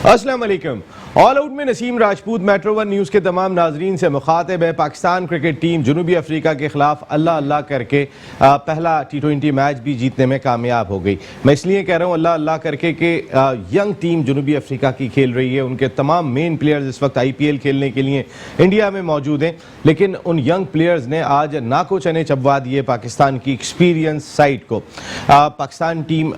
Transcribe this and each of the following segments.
अस्सलाम वालेकुम। All out में Naseem Rajput metro one news के तमाम नाजरीन से मुखातिब है। पाकिस्तान क्रिकेट टीम जनूबी अफ्रीका के खिलाफ अल्लाह अल्लाह करके पहला T20 मैच भी जीतने में कामयाब हो गई। मैं इसलिए कह रहा हूँ अल्लाह अल्लाह करके कि यंग टीम जनूबी अफ्रीका की खेल रही है। उनके तमाम मेन प्लेयर्स इस वक्त IPL खेलने के लिए इंडिया में मौजूद हैं, लेकिन उन यंग प्लेयर्स ने आज नाको चने चबवा दिए पाकिस्तान की एक्सपीरियंस साइड को। पाकिस्तान टीम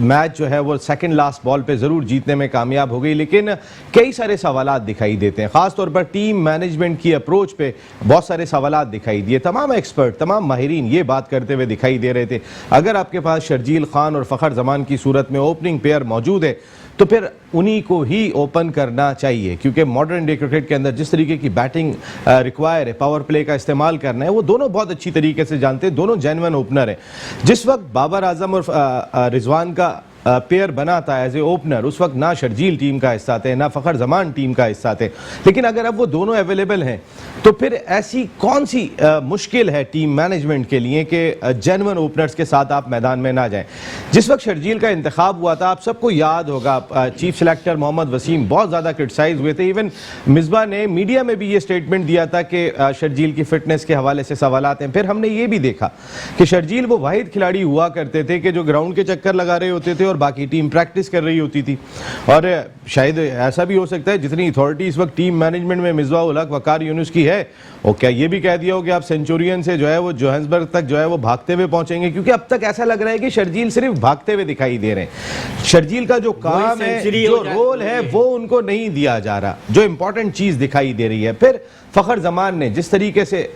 मैच जो है वो सेकंड लास्ट बॉल पे ज़रूर जीतने में कामयाब हो गई, लेकिन कई सारे सवालात दिखाई देते हैं। ख़ास तौर पर टीम मैनेजमेंट की अप्रोच पे बहुत सारे सवालात दिखाई दिए। तमाम एक्सपर्ट, तमाम माहिरीन ये बात करते हुए दिखाई दे रहे थे, अगर आपके पास शर्जील खान और फ़खर जमान की सूरत में ओपनिंग पेयर मौजूद है तो फिर उन्हीं को ही ओपन करना चाहिए, क्योंकि मॉडर्न डे क्रिकेट के अंदर जिस तरीके की बैटिंग रिक्वायर है, पावर प्ले का इस्तेमाल करना है, वो दोनों बहुत अच्छी तरीके से जानते हैं। दोनों जेन्युइन ओपनर हैं। जिस वक्त बाबर आजम और रिजवान का पेयर बना था एज ए ओपनर, उस वक्त ना शर्जील टीम का हिस्सा थे ना फ़खर जमान टीम का हिस्सा थे, लेकिन अगर अब वो दोनों अवेलेबल हैं तो फिर ऐसी कौन सी मुश्किल है टीम मैनेजमेंट के लिए कि जेन्युइन ओपनर्स के साथ आप मैदान में ना जाएं। जिस वक्त शर्जील का इंतखाब हुआ था, आप सबको याद होगा, चीफ सेलेक्टर मोहम्मद वसीम बहुत ज़्यादा क्रिटिसाइज हुए थे। इवन मिसबा ने मीडिया में भी ये स्टेटमेंट दिया था कि शर्जील की फिटनेस के हवाले से सवालात हैं। फिर हमने ये भी देखा कि शर्जील वो वाहिद खिलाड़ी हुआ करते थे कि जो ग्राउंड के चक्कर लगा रहे होते थे और बाकी टीम प्रैक्टिस कर रही होती थी। और शायद ऐसा भी हो सकता है जितनी अथॉरिटी इस वक्त टीम मैनेजमेंट में मिसबा उल हक, वकार यूनुस की है, और क्या ये भी कह दिया हो कि आप सेंचुरियन से जो है वो जोहान्सबर्ग तक जो है वो भागते हुए पहुंचेंगे, क्योंकि अब तक ऐसा लग रहा है कि शर्जील सिर्फ भागते हुए दिखाई दे रहे हैं। शर्जील का जो काम है, जो रोल है, वो उनको नहीं दिया जा रहा, जो इंपॉर्टेंट चीज दिखाई दे रही है। फिर फ़खर जमान ने जिस तरीके से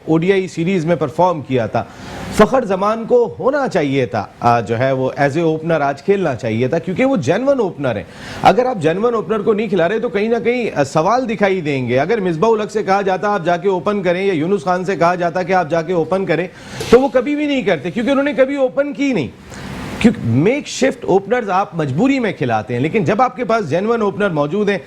ODI सीरीज में परफॉर्म किया था, फ़खर जमान को होना चाहिए था जो है वो एज ए ओपनर आज खेलना चाहिए था, क्योंकि वो जेन्युइन ओपनर है। अगर आप जेन्युइन ओपनर को नहीं खिला रहे तो कहीं ना कहीं सवाल दिखाई देंगे। अगर मिसबा उल हक से कहा जाता आप जाके ओपन करें, या यूनुस खान से कहा जाता कि आप जाके ओपन करें, तो वो कभी भी नहीं करते, क्योंकि उन्होंने कभी ओपन की नहीं। क्योंकि मेक शिफ्ट ओपनर्स आप मजबूरी में खिलाते हैं, लेकिन जब आपके पास जेन्युइन ओपनर मौजूद हैं,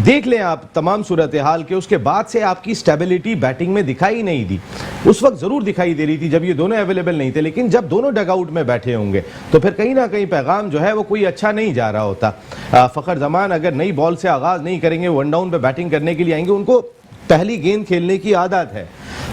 देख लें आप तमाम सूरत हाल के, उसके बाद से आपकी स्टेबिलिटी बैटिंग में दिखाई नहीं दी। उस वक्त जरूर दिखाई दे रही थी जब ये दोनों अवेलेबल नहीं थे, लेकिन जब दोनों डगआउट में बैठे होंगे तो फिर कहीं ना कहीं पैगाम जो है वो कोई अच्छा नहीं जा रहा होता। फ़खर जमान अगर नई बॉल से आगाज नहीं करेंगे, वन डाउन पे बैटिंग करने के लिए आएंगे, उनको पहली गेंद खेलने की आदत है।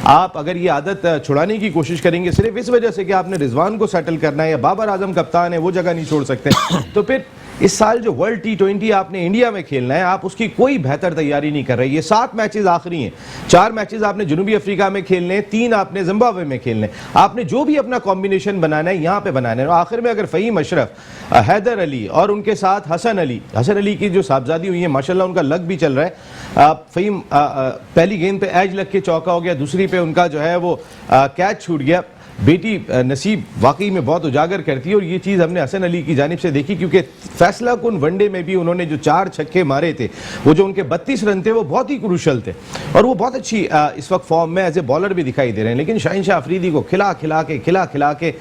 आप अगर ये आदत छुड़ाने की कोशिश करेंगे सिर्फ इस वजह से कि आपने रिजवान को सेटल करना है या बाबर आजम कप्तान है वो जगह नहीं छोड़ सकते, तो फिर इस साल जो वर्ल्ड T20 आपने इंडिया में खेलना है, आप उसकी कोई बेहतर तैयारी नहीं कर रहे। ये 7 मैचेस आखिरी हैं, 4 मैचेस आपने जनूबी अफ्रीका में खेलने हैं, 3 आपने जिम्बाब्वे में खेलने। आपने जो भी अपना कॉम्बिनेशन बनाना है यहाँ पे बनाना है। आखिर में अगर फ़हीम अशरफ, हैदर अली और उनके साथ हसन अली की जो साहबजादी हुई है, माशाल्लाह उनका लक भी चल रहा है। फ़हीम पहली गेंद पे एज लग के चौका हो गया, दूसरी पे उनका जो है वो कैच छूट गया। बेटी नसीब वाकई में बहुत उजागर करती है, और ये चीज़ हमने हसन अली की जानिब से देखी, क्योंकि फैसला कुन वनडे में भी उन्होंने जो 4 छक्के मारे थे, वो जो उनके 32 रन थे, वो बहुत ही क्रूशल थे, और वो बहुत अच्छी इस वक्त फॉर्म में एज ए बॉलर भी दिखाई दे रहे हैं। लेकिन शाहीन शाह अफरीदी को खिला खिला के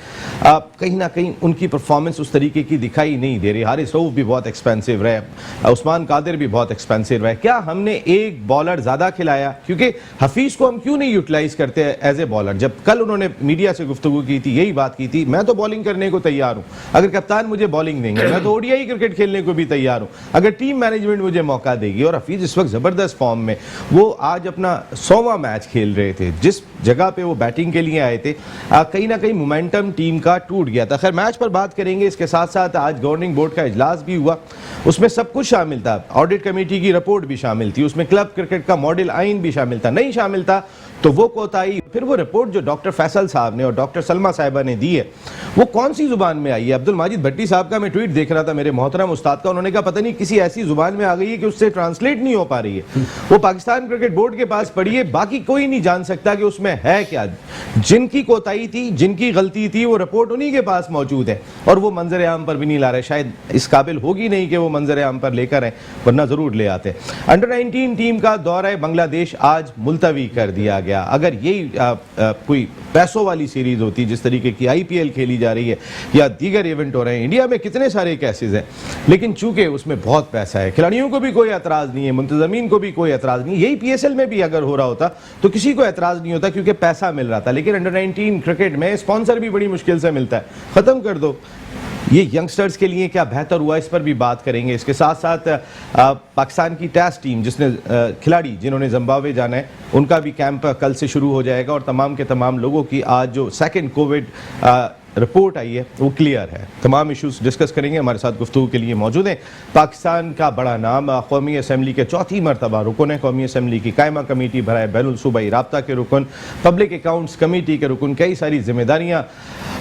कहीं ना कहीं उनकी परफॉर्मेंस उस तरीके की दिखाई नहीं दे रही। हारिस रऊफ भी बहुत एक्सपेंसिव रहे, उस्मान कादिर भी बहुत एक्सपेंसिव रहे। क्या हमने एक बॉलर ज़्यादा खिलाया? क्योंकि हफीज़ को हम क्यों नहीं यूटिलाइज करते एज ए बॉलर? जब कल उन्होंने मीडिया से गुफ्तगू की थी, यही बात की थी, मैं तो बॉलिंग करने को तैयार हूं, अगर कप्तान मुझे बॉलिंग देंगे, मैं तो ODI क्रिकेट खेलने को भी तैयार हूं, अगर टीम मैनेजमेंट मुझे मौका देगी। और हफीज इस वक्त जबरदस्त फॉर्म में, वो आज अपना 100वां मैच खेल रहे थे। जिस जगह पे वो बैटिंग के लिए आए थे, कहीं ना कहीं मोमेंटम टीम का टूट गया था। खैर मैच पर बात करेंगे, इसके साथ साथ आज गवर्निंग बोर्ड का इजलास भी हुआ, उसमें सब कुछ शामिल था। ऑडिट कमेटी की रिपोर्ट भी शामिल थी, उसमें क्लब क्रिकेट का मॉडल आइन भी शामिल था। नहीं शामिल था तो वो कोताही। फिर वो रिपोर्ट जो डॉक्टर फैसल साहब ने और डॉक्टर सलमा साहिबा ने दी है, वो कौन सी जुबान में आई है? अब्दुल माजिद भट्टी साहब का मैं ट्वीट देख रहा था, मेरे मोहतरम उस्ताद का, उन्होंने कहा पता नहीं किसी ऐसी जुबान में आ गई है कि उससे ट्रांसलेट नहीं हो पा रही है। वो पाकिस्तान क्रिकेट बोर्ड के पास पड़ी है, बाकी कोई नहीं जान सकता कि उसमें है क्या। जिनकी कोताही थी, जिनकी गलती थी, वो रिपोर्ट उन्हीं के पास मौजूद है, और वो मंजर आम पर भी नहीं ला रहे। शायद इस काबिल होगी नहीं कि वो मंजर आम पर लेकर आए, वरना जरूर ले आते। अंडर 19 टीम का दौरा बांग्लादेश आज मुलतवी कर दिया गया। अगर यही कोई पैसों वाली सीरीज होती जिस तरीके की IPL खेली जा रही है या दीगर इवेंट हो रहे हैं, इंडिया में कितने सारे केसेस हैं, लेकिन चूंकि उसमें बहुत पैसा है, खिलाड़ियों को भी कोई एतराज नहीं है, मुंतजमीन को भी कोई एतराज नहीं। यही PSL में भी अगर हो रहा होता तो किसी को एतराज नहीं होता, क्योंकि पैसा मिल रहा था। लेकिन अंडर 19 क्रिकेट में स्पॉन्सर भी बड़ी मुश्किल से मिलता है, खत्म कर दो। ये यंगस्टर्स के लिए क्या बेहतर हुआ, इस पर भी बात करेंगे। इसके साथ साथ पाकिस्तान की टेस्ट टीम जिसने खिलाड़ी जिन्होंने जिम्बाब्वे जाना है, उनका भी कैंप कल से शुरू हो जाएगा और तमाम के तमाम लोगों की आज जो सेकंड कोविड रिपोर्ट आई है वो क्लियर है। तमाम इश्यूज डिस्कस करेंगे। हमारे साथ गुफ्तगू के लिए मौजूद हैं पाकिस्तान का बड़ा नाम, कौमी असम्बली के चौथी मरतबा रुकन है, कौमी असम्बली की कायमा कमेटी बराए बैनुल सूबाई राब्ता के रुकन, पब्लिक अकाउंट्स कमेटी के रुकन, कई सारी जिम्मेदारियाँ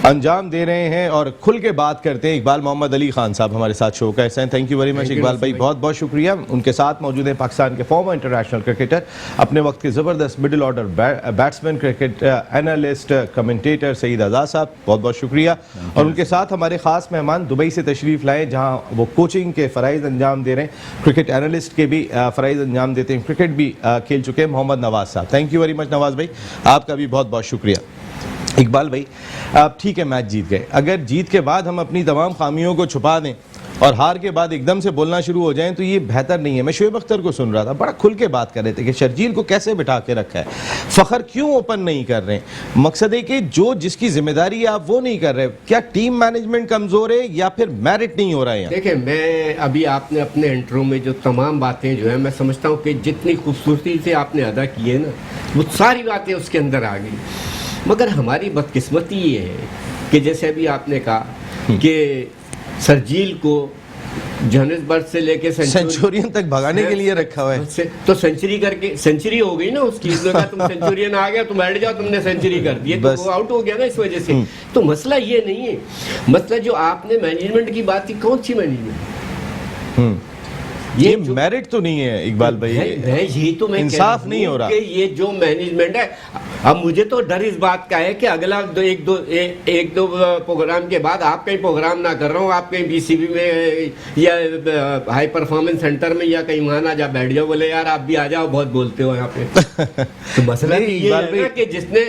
अंजाम दे रहे हैं और खुल के बात करते हैं। इकबाल मोहम्मद अली खान साहब हमारे साथ शो का हिस्सा हैं। Thank you very much Iqbal भाई, बहुत बहुत शुक्रिया। उनके साथ मौजूद हैं पाकिस्तान के फॉर्मर इंटरनेशनल क्रिकेटर, अपने वक्त के ज़बरदस्त middle order batsman, cricket analyst, commentator Saeed Azad साहब, बहुत बहुत शुक्रिया। और उनके साथ हमारे खास मेहमान दुबई से तशरीफ़ लाए, जहाँ वो कोचिंग के फ़राइज़ अंजाम दे रहे हैं, क्रिकेट एनालिस्ट के भी फ़राइज़ अंजाम देते हैं, क्रिकेट भी खेल चुके हैं, मोहम्मद नवाज़ साहब। थैंक यू वेरी मच नवाज़ भाई, आपका भी बहुत बहुत शुक्रिया। इकबाल भाई, आप ठीक है मैच जीत गए, अगर जीत के बाद हम अपनी तमाम खामियों को छुपा दें और हार के बाद एकदम से बोलना शुरू हो जाएं तो ये बेहतर नहीं है। मैं शोएब अख्तर को सुन रहा था, बड़ा खुल के बात कर रहे थे कि शर्जील को कैसे बिठा के रखा है, फ़खर क्यों ओपन नहीं कर रहे। मकसद है कि जो जिसकी जिम्मेदारी है आप वो नहीं कर रहे। क्या टीम मैनेजमेंट कमज़ोर है या फिर मेरिट नहीं हो रहा है? देखिए, मैं अभी आपने अपने इंट्रो में जो तमाम बातें जो है, मैं समझता हूँ कि जितनी खूबसूरती से आपने अदा की है ना, वो सारी बातें उसके अंदर आ गई। मगर हमारी बदकिस्मती ये है कि जैसे अभी आपने कहा कि शर्जील को जोहानिसबर्ग से लेके सेंचुरियन तक भगाने के लिए रखा हुआ है, तो सेंचुरी करके सेंचुरी हो गई ना उसकी, इसने कहा तुम सेंचुरियन आ गया, तुम बैठ जाओ, तुमने सेंचुरी कर दी, तो वो आउट हो गया ना इस वजह से। तो मसला ये नहीं है, मसला जो आपने मैनेजमेंट की बात की, कौन सी मैनेजमेंट, ये मेरिट तो नहीं है इकबाल भाई, यही तो मैं इंसाफ नहीं हो रहा कि ये जो मैनेजमेंट है। अब मुझे तो डर इस बात का है कि अगला एक दो प्रोग्राम के बाद आप कहीं प्रोग्राम ना कर रहा हूँ, आप कहीं बीसीबी में या हाई परफॉर्मेंस सेंटर में या कहीं वहां ना जा बैठ जाओ, बोले यार आप भी आ जाओ, बहुत बोलते हो यहाँ पे। तो मसला ये है ना कि जिसने,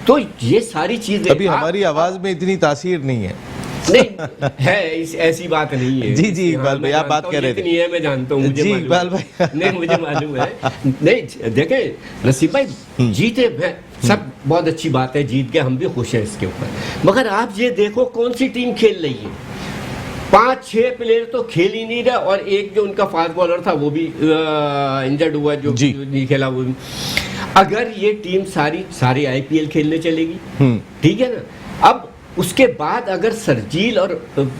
तो ये सारी चीजें अभी हमारी आवाज में इतनी तासीर नहीं है। नहीं है, ऐसी बात नहीं है। जी जी इकबाल भाई, आप बात कर रहे थे। नहीं है, मैं जानता हूँ, मुझे जी इकबाल भाई नहीं, मुझे मालूम है। नहीं देखें नसीब भाई, जीते सब बहुत अच्छी बात है, जीत के हम भी खुश हैं इसके ऊपर। मगर आप ये देखो कौन सी टीम खेल रही है, 5-6 प्लेयर तो खेल ही नहीं रहा, और एक जो उनका फास्ट बॉलर था वो भी इंजर्ड हुआ, जो नहीं खेला वो भी। अगर ये टीम सारी आईपीएल खेलने चलेगी, ठीक है ना। अब उसके बाद अगर शर्जील और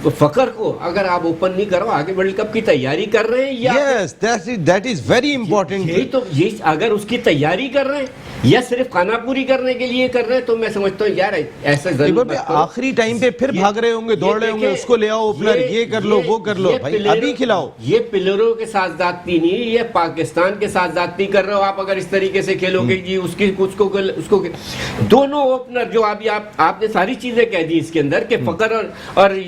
फकर को अगर आप ओपन नहीं करो, आगे वर्ल्ड कप की तैयारी कर रहे हैं या दैट इज वेरी इंपॉर्टेंट। यही तो, ये अगर उसकी तैयारी कर रहे हैं या सिर्फ खानापूरी करने के लिए कर रहे हैं, तो मैं समझता हूँ यार ऐसा आखिरी टाइम पे फिर भाग रहे होंगे, दौड़ रहे होंगे, उसको ले आओ ओपनर, ये कर लो वो कर लो, भाई अभी खिलाओ। ये प्लेयरों के साथ जाती नहीं, ये पाकिस्तान के साथ जाती कर रहे हो आप। अगर इस तरीके से खेलोगे जी, उसको दोनों ओपनर जो अभी आपने सारी चीजें कह दी इसके अंदर के फकर और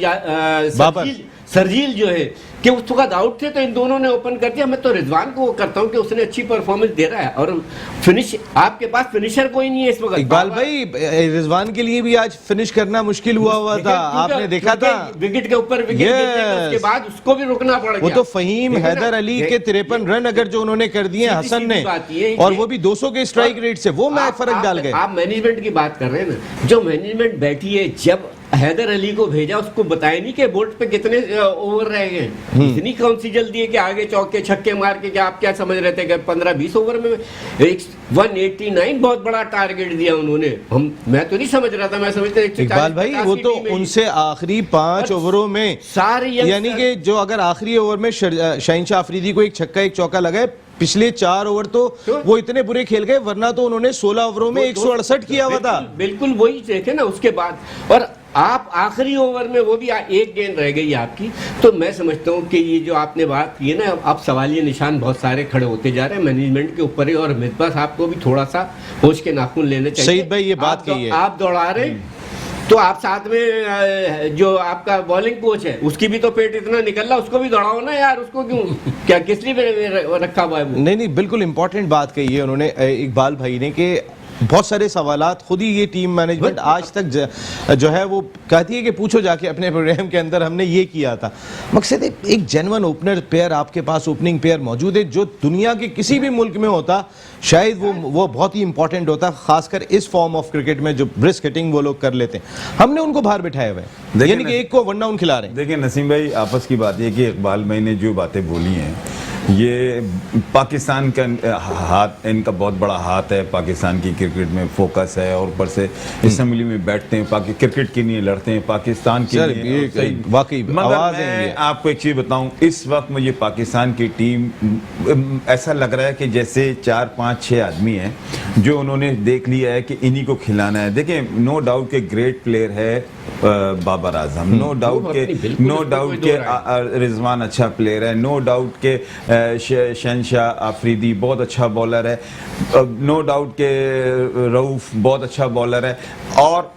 शर्जील जो है कि उस वक्त आउट थे, तो इन दोनों ने ओपन कर दिया। मैं तो रिजवान को वो करता हूँ कि उसने अच्छी परफॉर्मेंस दे रहा है, और फिनिश आपके पास फिनिशर कोई नहीं है इस वक्त। इकबाल भाई, रिजवान के लिए भी आज फिनिश करना मुश्किल हुआ था, आपने देखा था विकेट के ऊपर विकेट गिरने के बाद उसको भी रुकना पड़ गया। वो तो फहीम हैदर अली के 53 रन अगर जो उन्होंने कर दिए हसन ने, और वो भी 200 के स्ट्राइक रेट से, वो मैच फर्क डाल गए। आप मैनेजमेंट की बात कर रहे हैं ना, जो मैनेजमेंट बैठी है, जब हैदर अली को भेजा उसको बताया नहीं कि बोर्ड पे कितने ओवर रह गए, इतनी कौन सी जल्दी है कि आगे चौके छक्के मार के, क्या आप क्या समझ रहे थे कि 15-20 ओवर में 189 बहुत बड़ा टारगेट दिया उन्होंने। मैं तो नहीं समझ रहा था, मैं समझता इकबाल भाई वो तो उनसे आखिरी 5 ओवरों में सारे, यानी कि जो अगर आखिरी ओवर में शाहीन अफरीदी को एक छक्का एक चौका लगाए, पिछले 4 ओवर तो वो इतने बुरे खेल गए, वरना तो उन्होंने 16 ओवरों में 168 किया हुआ था। बिल्कुल वही देखे ना उसके बाद, और आप आखिरी ओवर में वो भी एक गेंद रह गई आपकी। तो मैं समझता हूँ कि ये जो आपने बात की है ना, अब सवालिया निशान बहुत सारे खड़े होते जा रहे हैं मैनेजमेंट के ऊपर ही, और मिसबा साहब को भी थोड़ा सा होश के नाखून लेने चाहिए। सईद भाई ये बात कही है, आप दौड़ा रहे, तो आप साथ में जो आपका बॉलिंग कोच है उसकी भी तो पेट इतना निकल रहा, उसको भी दौड़ाओ ना यार, उसको क्यों, क्या किस लिए रखा हुआ है? नहीं बिल्कुल इंपॉर्टेंट बात कही है उन्होंने इकबाल भाई ने कि बहुत सारे सवालात खुद ही ये टीम मैनेजमेंट आज तक जो है वो कहती है कि पूछो जाके अपने प्रोग्राम के अंदर हमने ये किया था। मकसद है एक जेन्युइन ओपनर पेयर आपके पास, ओपनिंग पेयर मौजूद है जो दुनिया के किसी भी मुल्क में होता शायद वो बहुत ही इंपॉर्टेंट होता, खासकर इस फॉर्म ऑफ क्रिकेट में जो ब्रिस्क हिटिंग वो लोग कर लेते हैं। हमने उनको बाहर बिठाए हुए हैं, यानी कि एक को वन डाउन खिला रहे हैं। देखिए नसीम भाई, आपस की बात है कि इकबाल भाई ने जो बातें बोली हैं ये पाकिस्तान का हाथ, इनका बहुत बड़ा हाथ है पाकिस्तान की क्रिकेट में, फोकस है और ऊपर से असेंबली में बैठते हैं, क्रिकेट के लिए लड़ते हैं, पाकिस्तान के लिए वाकई। मगर मैं आपको एक चीज़ बताऊं, इस वक्त मुझे पाकिस्तान की टीम ऐसा लग रहा है कि जैसे 4, 5, 6 आदमी हैं जो उन्होंने देख लिया है कि इन्हीं को खिलाना है। देखिए नो डाउट के ग्रेट प्लेयर है बाबर आजम, नो डाउट के रिजवान अच्छा प्लेयर है, नो डाउट के शहनशाह आफरीदी बहुत अच्छा बॉलर है, नो डाउट के रऊफ बहुत अच्छा बॉलर है। और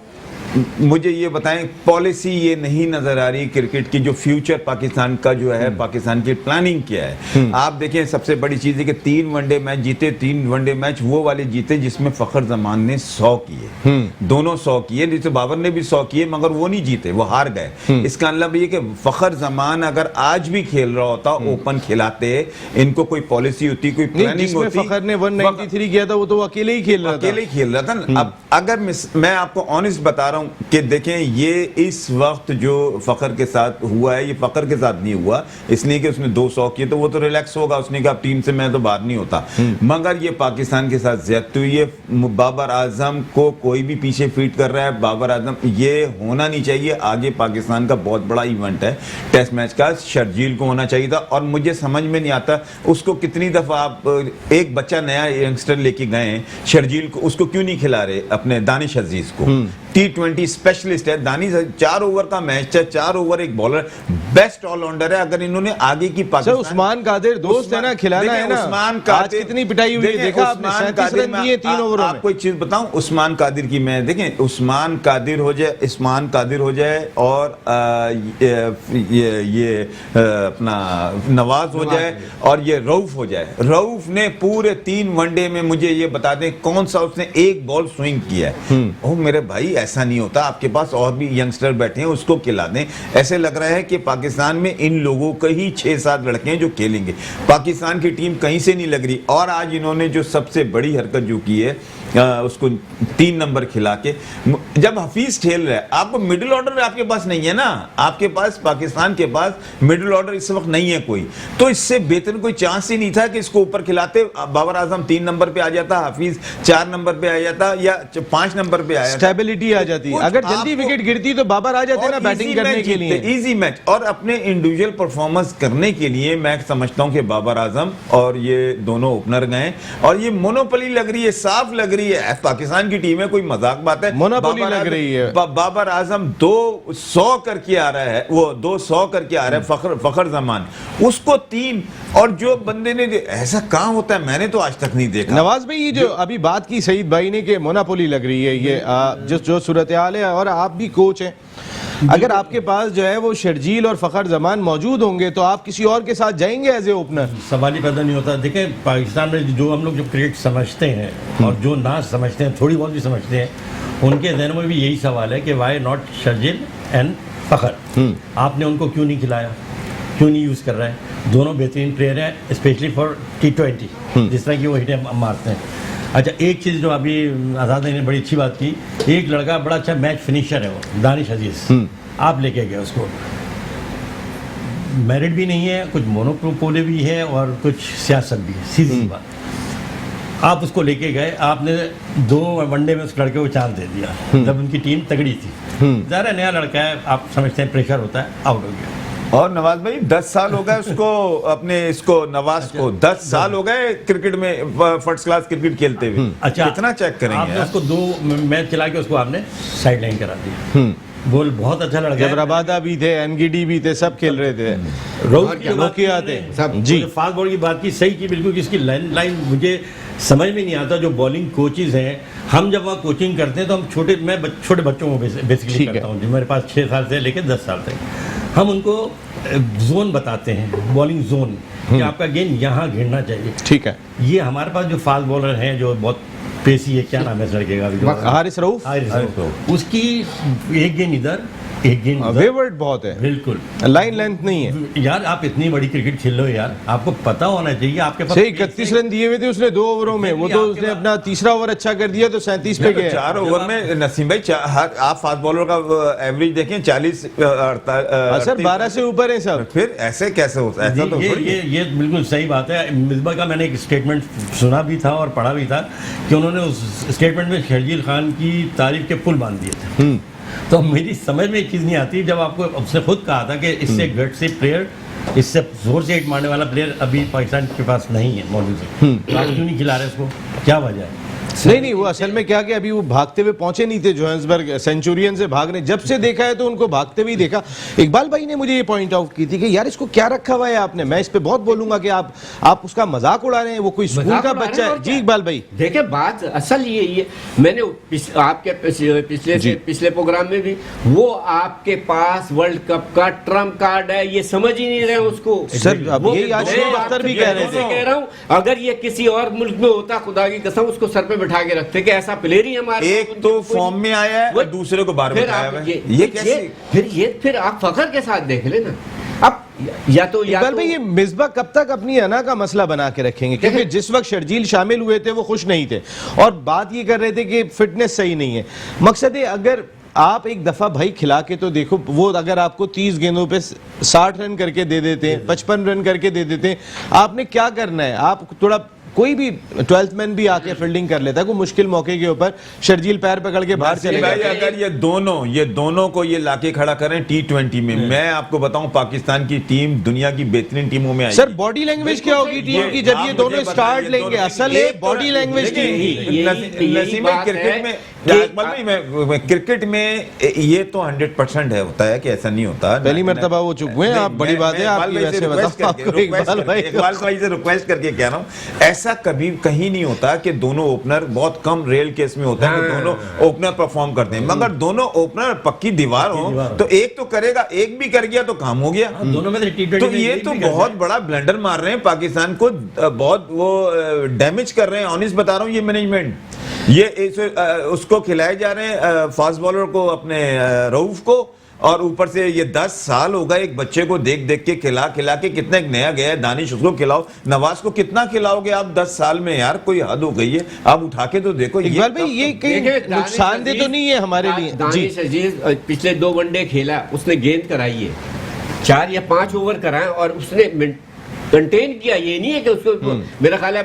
मुझे ये बताएं, पॉलिसी ये नहीं नजर आ रही क्रिकेट की, जो फ्यूचर पाकिस्तान का जो है, पाकिस्तान की प्लानिंग क्या है। आप देखें, सबसे बड़ी चीज है कि 3 वनडे मैच जीते, 3 वनडे मैच वो वाले जीते जिसमें फखर जमान ने 100 किए, दोनों 100 किए, जैसे बाबर ने भी 100 किए, मगर वो नहीं जीते, वो हार गए। इसका मतलब ये कि फखर जमान अगर आज भी खेल रहा होता, ओपन खिलाते, इनको कोई पॉलिसी होती, कोई प्लानिंग होती। फखर ने 193 किया था, वो तो अकेले ही खेल रहा था ना। अब अगर मैं आपको ऑनेस्ट बता रहा हूं कि देखें, ये इस वक्त जो फखर के साथ हुआ है, ये फखर के साथ नहीं हुआ इसलिए कि उसने 200 किए तो वो तो रिलैक्स होगा, उसने कहा टीम से मैं तो बाहर नहीं होता, मगर ये पाकिस्तान के साथ ज्यादती हुई है। बाबर आजम को कोई भी पीछे फीट कर रहा है, बाबर आजम ये होना नहीं चाहिए। आगे पाकिस्तान का बहुत बड़ा इवेंट है टेस्ट मैच का, शर्जील को होना चाहिए था, और मुझे समझ में नहीं आता उसको कितनी दफा आप एक बच्चा नया यंगस्टर लेके गए शर्जील को, उसको क्यों नहीं खिला रहे अपने दानिश अजीज को। T20 स्पेशलिस्ट है दानिश, 4 ओवर का मैच है, 4 ओवर एक बॉलर, बेस्ट ऑलराउंडर है। अगर इन्होंने आगे की पाकिस्तान, उस्मान कादिर दोस्त है ना, खिलाना है ना। उस्मान कादिर कितनी पिटाई हुई है, देखा आपने, 37 रन दिए 3 ओवरों में। आपको एक चीज बताऊं, उस्मान कादिर की मैं, देखें उस्मान कादिर हो जाए और ये अपना नवाज हो जाए और ये रऊफ हो जाए। रऊफ ने पूरे 3 वनडे में मुझे ये बता दें कौन सा उसने एक बॉल स्विंग किया है। ओ मेरे भाई, ऐसा नहीं होता, आपके पास और भी यंगस्टर बैठे हैं, उसको खिला दें। ऐसे लग रहा है कि पाकिस्तान में इन लोगों के ही 6-7 लड़के हैं जो खेलेंगे, पाकिस्तान की टीम कहीं से नहीं लग रही। और आज इन्होंने जो सबसे बड़ी हरकत जो की है, उसको 3 नंबर खिला के, जब हफीज खेल रहा है, आपको मिडिल ऑर्डर आपके पास नहीं है ना, आपके पास पाकिस्तान के पास मिडिल ऑर्डर इस वक्त नहीं है कोई, तो इससे बेहतर कोई चांस ही नहीं था कि इसको ऊपर खिलाते। बाबर आजम 3 नंबर पे आ जाता, हफीज 4 नंबर पे आ जाता या 5 नंबर पे आया, स्टेबिलिटी आ जाती। अगर जल्दी विकेट गिरती तो बाबर आ जाते ना बैटिंग करने के लिए, इजी मैच। और अपने इंडिविजुअल परफॉर्मेंस करने के लिए मैं समझता हूं कि बाबर आजम और ये दोनों ओपनर गए, और ये मोनोपोली लग रही है, साफ लग रही है। पाकिस्तान की टीम है, कोई मजाक बात है, मोनोपोली लग रही है। बाबर आजम 200 करके आ रहा है, वो 200 करके आ रहा है, फखर जमान उसको 3, और जो बंदे ने, ऐसा कहां होता है, मैंने तो आज तक नहीं देखा। नवाज भाई, ये जो अभी बात की सईद भाई ने कि मोनोपोली लग रही है, ये जो सूरत हाल है, और आप भी कोच हैं, अगर आपके पास जो है वो शर्जील और फखर जमान मौजूद होंगे तो आप किसी और के साथ जाएंगे एज ए ओपनर? सवाल ही पैदा नहीं होता। देखें, पाकिस्तान में जो हम लोग जो क्रिकेट समझते हैं और जो ना समझते हैं, थोड़ी बहुत भी समझते हैं, उनके जहन में भी यही सवाल है कि वाई नॉट शर्जील एंड फखर, आपने उनको क्यों नहीं खिलाया, क्यों नहीं यूज़ कर रहा है। दोनों बेहतरीन प्लेयर हैं, स्पेशली फॉर T20, जिस तरह की वो हिटें मारते हैं। अच्छा, एक चीज़ जो अभी आज़ाद ने बड़ी अच्छी बात की, एक लड़का बड़ा अच्छा मैच फिनिशर है, वो दानिश अजीज, आप लेके गए उसको, मेरिट भी नहीं है, कुछ मोनोपोली भी है और कुछ सियासत भी है, सीधी सी बात। आप उसको लेके गए, आपने 2 वनडे में उस लड़के को चांस दे दिया जब उनकी टीम तगड़ी थी। ज़रा नया लड़का है, आप समझते हैं प्रेशर होता है, आउट हो गया। और नवाज भाई 10 साल हो गए उसको, अपने इसको नवाज को 10 साल हो गए क्रिकेट में, फर्स्ट क्लास क्रिकेट खेलते हुए। अच्छा, कितना चेक करेंगे आपने उसको 2 मैच खिला के उसको आपने साइड लाइन करा दिया। बोल बहुत अच्छा लड़का है। जब रबादा भी थे, एनगीडी भी थे, सब खेल रहे थे, रोकिया थे सब जी। फास्ट बॉल की बात की, सही की बिल्कुल। इसकी लाइन मुझे समझ में नहीं आता। जो बॉलिंग कोचेज हैं, हम जब वहाँ कोचिंग करते हैं तो हम मैं छोटे बच्चों को बेसिकली करता हूँ, जो मेरे पास 6 साल से लेकर 10 साल तक, हम उनको जोन बताते हैं, बॉलिंग जोन, कि आपका गेंद यहाँ गिरना चाहिए। ठीक है। ये हमारे पास जो फास्ट बॉलर हैं, जो बहुत पेशी है, क्या नाम है इस लड़के का अभी? हारिस रऊफ, उसकी एक गेंद इधर, एक गेंद उधर। वेवर्ड बहुत है, बिल्कुल लाइन लेंथ नहीं है यार। आप इतनी बड़ी क्रिकेट खेल रहे हो यार, आपको पता होना चाहिए आपके पास। 31 रन दिए हुए थे उसने 2 ओवरों में, वो तो उसने अपना तीसरा ओवर अच्छा कर दिया तो 37 पे गया। 4 ओवर में नसीम भाई आप फास्ट बॉलर का एवरेज देखें 40 सर 12 से ऊपर है सब। फिर ऐसे कैसे होता है? ऐसा तो थोड़ी है। ये बिल्कुल सही बात है। मिसबा का मैंने एक स्टेटमेंट सुना भी था और पढ़ा भी था कि उन्होंने उस स्टेटमेंट में शर्जील खान की तारीफ के पुल बांध दिए थे। तो मेरी समझ में एक चीज़ नहीं आती, जब आपको उसने खुद कहा था कि इससे गट से प्लेयर, इससे जोर से हिट मारने वाला प्लेयर अभी पाकिस्तान के पास नहीं है मौजूद है, तो आप क्यों नहीं खिला रहे उसको? क्या वजह है? नहीं, वो असल में क्या कि अभी वो भागते हुए पहुंचे नहीं थे जोहान्सबर्ग, सेंचुरियन से भागने जब से देखा है तो उनको भागते हुए देखा। इकबाल भाई ने मुझे ये पॉइंट आउट की थी कि यार इसको क्या रखा हुआ है आपने। मैं इस पे बहुत बोलूंगा कि आप उसका मजाक उड़ा रहे हैं, वो कोई स्कूल का बच्चा है। जी इकबाल भाई देखिए, बात असल ये मैंने आपके पिछले प्रोग्राम में भी, वो आपके पास वर्ल्ड कप का ट्रम्प कार्ड है, ये समझ ही नहीं रहे उसको। सर अब यही आशिफ अख्तर भी कह रहे थे। कह रहा हूँ, अगर ये किसी और मुल्क में होता, खुदा की कसम उसको सर पे बिठा के रखते कि ऐसा प्लेयर ही हमारे। एक तो फॉर्म में आया है और दूसरे को बार बताया है। ये कैसे? फिर आप फखर के साथ देख लेना। अब या तो भाई ये मिसबा कब तक अपनी अना का मसला बना के रखेंगे? क्योंकि जिस वक्त शर्जील शामिल हुए थे वो खुश नहीं थे और बात ये कर रहे थे कि फिटनेस सही नहीं है। मकसद है अगर आप एक दफा भाई खिला के तो देखो, वो अगर आपको 30 गेंदों पे 60 रन करके दे देते हैं, 55 रन करके दे देते हैं, आपने क्या करना है? आप थोड़ा कोई भी 12th मैन भी आके फील्डिंग कर लेता है, कोई मुश्किल मौके के ऊपर शर्जील पैर पकड़ के बाहर चले गए। अगर ये दोनों को ये लाके खड़ा करें T20 में, मैं आपको बताऊं पाकिस्तान की टीम दुनिया की बेहतरीन टीमों में आएगी। सर बॉडी लैंग्वेज क्या होगी टीम की जब ये दोनों स्टार्ट लेंगे? असल है बॉडी लैंग्वेज की। नसीम भाई क्रिकेट में ये तो 100% है, होता है कि ऐसा नहीं होता। पहली मर्तबा वो चुप हुए आप, बड़ी बात है आपकी। वैसे बताओ आपको इकबाल भाई से रिक्वेस्ट करके कह रहा हूं, ऐसा कभी कहीं नहीं होता कि दोनों ओपनर, बहुत कम रेल केस में होता है कि दोनों ओपनर परफॉर्म करते हैं, मगर दोनं ओपनर पक्की दीवार हो तो एक तो करेगा, एक भी कर गया तो काम हो गया। दोनों में तो ये तो बहुत बड़ा ब्लंडर मार रहे हैं पाकिस्तान को, बहुत वो डैमेज कर रहे हैं। ऑनेस्ट बता रहा हूं, ये मैनेजमेंट ये उसको खिलाए जा रहे हैं फास्ट बॉलर को, अपने रऊफ को, और ऊपर से ये 10 साल हो गए एक बच्चे को देख देख के खिला के कितना एक नया गया है। दानिश उसको खिलाओ, नवाज को कितना खिलाओगे आप 10 साल में? यार कोई हद हो गई है। आप उठा के तो देखो। इकबाल भाई ये कहीं नुकसानदेह तो नहीं है हमारे लिए? दानिश अजीज पिछले 2 वनडे खेला, उसने गेंद कराई है, 4 या 5 ओवर कराए और उसने कंटेन किया। ये नहीं है कि उसको मेरा ख्याल है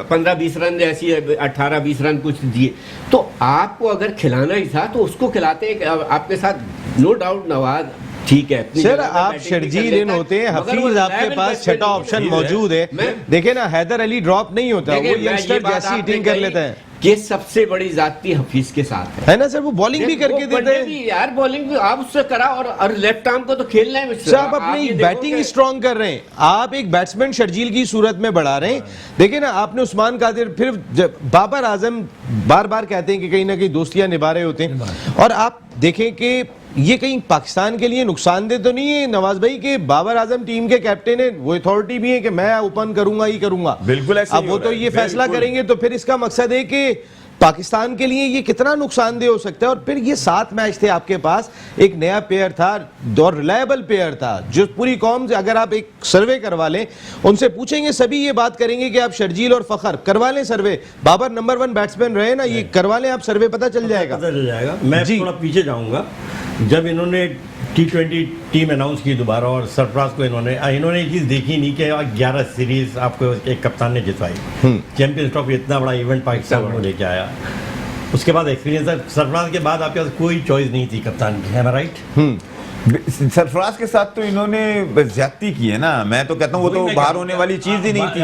15-20 रन ऐसी 18-20 रन कुछ दिए। तो आपको अगर खिलाना ही था तो उसको खिलाते। आपके साथ नो डाउट नवाज ठीक है सर, आप शर्जील इन होते हैं, हफीज आपके पास छठा ऑप्शन मौजूद है। देखे ना, हैदर अली ड्रॉप नहीं होता, वो यंगस्टर जैसी हिटिंग कर लेता है। ये सबसे बड़ी जाती हफीज के साथ है ना सर, वो बॉलिंग भी करके देते हैं यार, बॉलिंग भी आप उससे करा और लेफ्ट आर्म को तो खेलना है। सर आप अपनी बैटिंग स्ट्रांग कर रहे हैं, आप एक बैट्समैन शर्जील की सूरत में बढ़ा रहे हैं। देखिए ना, आपने उस्मान कादिर, फिर बाबर आजम बार बार कहते हैं कि कहीं ना कहीं दोस्तियां निभा रहे होते हैं, और आप देखें कि ये कहीं पाकिस्तान के लिए नुकसानदेह तो नहीं है नवाज भाई के बाबर आजम टीम के कैप्टन है, वो अथॉरिटी भी है कि मैं ओपन करूंगा ही करूंगा। बिल्कुल ऐसे अब वो तो ये फैसला करेंगे, तो फिर इसका मकसद है कि पाकिस्तान के लिए ये कितना नुकसानदेह हो सकता है। और फिर ये 7 मैच थे आपके पास, एक नया प्लेयर था और रिलायबल प्लेयर था, जो पूरी कौम से अगर आप एक सर्वे करवा लें, उनसे पूछेंगे सभी ये बात करेंगे कि आप शर्जील और फखर करवा लें सर्वे। बाबर नंबर 1 बैट्समैन रहे ना, ये करवा लें आप सर्वे, पता चल जाएगा। मैं थोड़ा पीछे जाऊंगा, जब इन्होंने T20 टीम अनाउंस की दोबारा और सरफराज को इन्होंने ये चीज़ देखी नहीं कि 11 सीरीज आपको एक कप्तान ने जितवाई, चैंपियंस ट्रॉफी इतना बड़ा इवेंट पाकिस्तान को लेके आया। उसके बाद एक्सपीरियंस सरफराज के बाद आपके पास कोई चॉइस नहीं थी कप्तान की, है ना राइट? सरफराज के साथ तो इन्होंने ज्यादती की है ना। मैं तो कहता हूँ वो तो बाहर होने वाली चीज ही नहीं थी।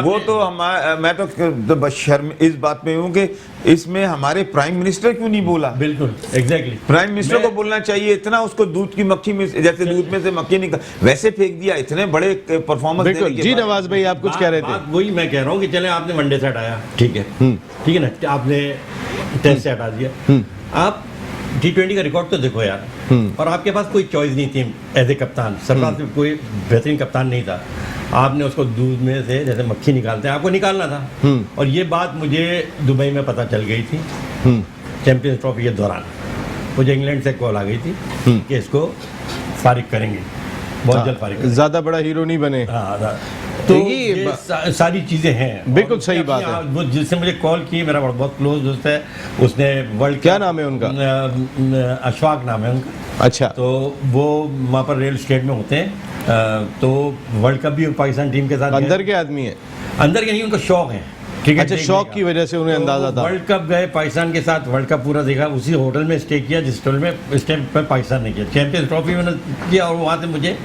वो तो मैं तो शर्म इस बात में हूँ कि इसमें हमारे प्राइम मिनिस्टर क्यों नहीं बोला? बिल्कुल एग्जैक्टली, प्राइम मिनिस्टर को बोलना चाहिए। इतना उसको दूध की मक्खी में, जैसे दूध में से मक्खी निकल, वैसे फेंक दिया। इतने बड़े परफॉर्मेंस। जी नवाज भाई आप कुछ कह रहे थे? वही मैं कह रहा हूँ कि चले आपने वनडे से हटाया, ठीक है ना, आपने टेस्ट से हटा दिया, आप T20 का रिकॉर्ड तो देखो यार, और आपके पास कोई चॉइस नहीं थी एज ए कप्तान। सरफराज कोई बेहतरीन कप्तान नहीं था, आपने उसको दूध में से जैसे मक्खी निकालते हैं आपको निकालना था। और ये बात मुझे दुबई में पता चल गई थी चैंपियंस ट्रॉफी के दौरान। मुझे इंग्लैंड से कॉल आ गई थी कि इसको फारिग करेंगे, बहुत जल्द फारिग करेंगे। ज्यादा बड़ा हीरो नहीं बने। हाँ, तो ये सारी चीज़ें हैं। बिल्कुल सही बात है। वो जिससे मुझे कॉल की, मेरा बहुत क्लोज दोस्त है, उसने वर्ल्ड क्या नाम है उनका? अशफाक नाम है उनका। अच्छा। तो वो वहाँ पर रियल स्टेट में होते हैं, तो वर्ल्ड कप भी पाकिस्तान टीम के साथ अंदर के आदमी है? अंदर के नहीं, उनका शौक है क्रिकेट। अच्छा, शौक की वजह से उन्हें अंदाजा था। वर्ल्ड कप गए पाकिस्तान के साथ, वर्ल्ड कप पूरा देखा, उसी होटल में स्टे किया जिस होटल में इस टाइम पर पाकिस्तान ने किया। चैंपियंस ट्रॉफी में किया और वहाँ से मुझे